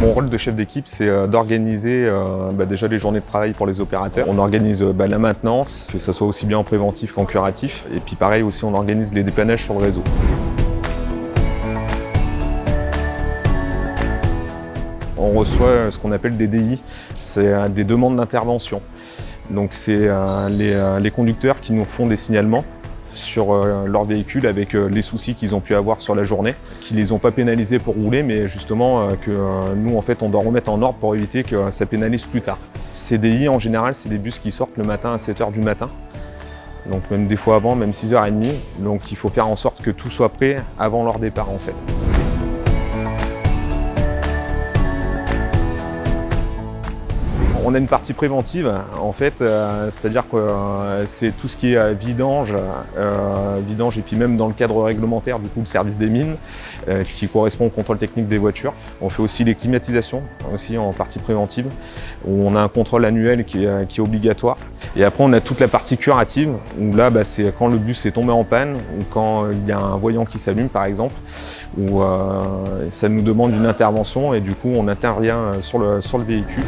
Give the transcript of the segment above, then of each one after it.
Mon rôle de chef d'équipe, c'est d'organiser déjà les journées de travail pour les opérateurs. On organise la maintenance, que ce soit aussi bien en préventif qu'en curatif. Et puis pareil aussi, on organise les dépannages sur le réseau. On reçoit ce qu'on appelle des DI, c'est des demandes d'intervention. Donc c'est les conducteurs qui nous font des signalements sur leur véhicule avec les soucis qu'ils ont pu avoir sur la journée, qui les ont pas pénalisés pour rouler, mais justement que nous en fait on doit remettre en ordre pour éviter que ça pénalise plus tard. Ces DI en général c'est des bus qui sortent le matin à 7 h du matin, donc même des fois avant, même 6 h 30, donc il faut faire en sorte que tout soit prêt avant leur départ en fait. On a une partie préventive, en fait, c'est-à-dire que c'est tout ce qui est vidange et puis même dans le cadre réglementaire, du coup, le service des mines, qui correspond au contrôle technique des voitures. On fait aussi les climatisations, aussi en partie préventive, où on a un contrôle annuel qui est obligatoire. Et après, on a toute la partie curative, où là, c'est quand le bus est tombé en panne, ou quand il y a un voyant qui s'allume, par exemple, où ça nous demande une intervention, et du coup, on intervient sur le véhicule.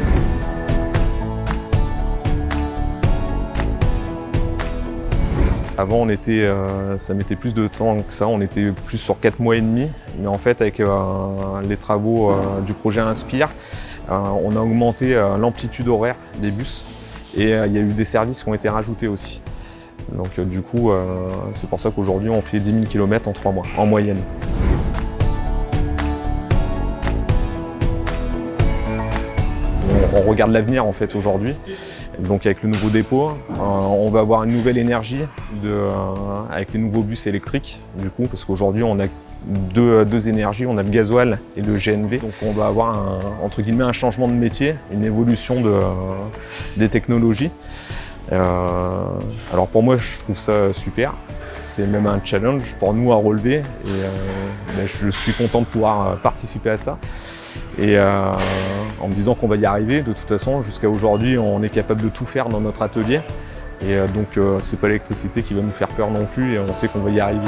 Avant, ça mettait plus de temps que ça, on était plus sur 4 mois et demi. Mais en fait, avec les travaux du projet Inspire, on a augmenté l'amplitude horaire des bus et il y a eu des services qui ont été rajoutés aussi. Donc du coup, c'est pour ça qu'aujourd'hui, on fait 10 000 km en 3 mois, en moyenne. On regarde l'avenir en fait aujourd'hui. Donc avec le nouveau dépôt, on va avoir une nouvelle énergie avec les nouveaux bus électriques du coup, parce qu'aujourd'hui on a deux énergies, on a le gasoil et le GNV. Donc on va avoir entre guillemets un changement de métier, une évolution des technologies. Alors pour moi je trouve ça super, c'est même un challenge pour nous à relever et je suis content de pouvoir participer à ça. Et en me disant qu'on va y arriver, de toute façon, jusqu'à aujourd'hui, on est capable de tout faire dans notre atelier. Et donc, c'est pas l'électricité qui va nous faire peur non plus, et on sait qu'on va y arriver.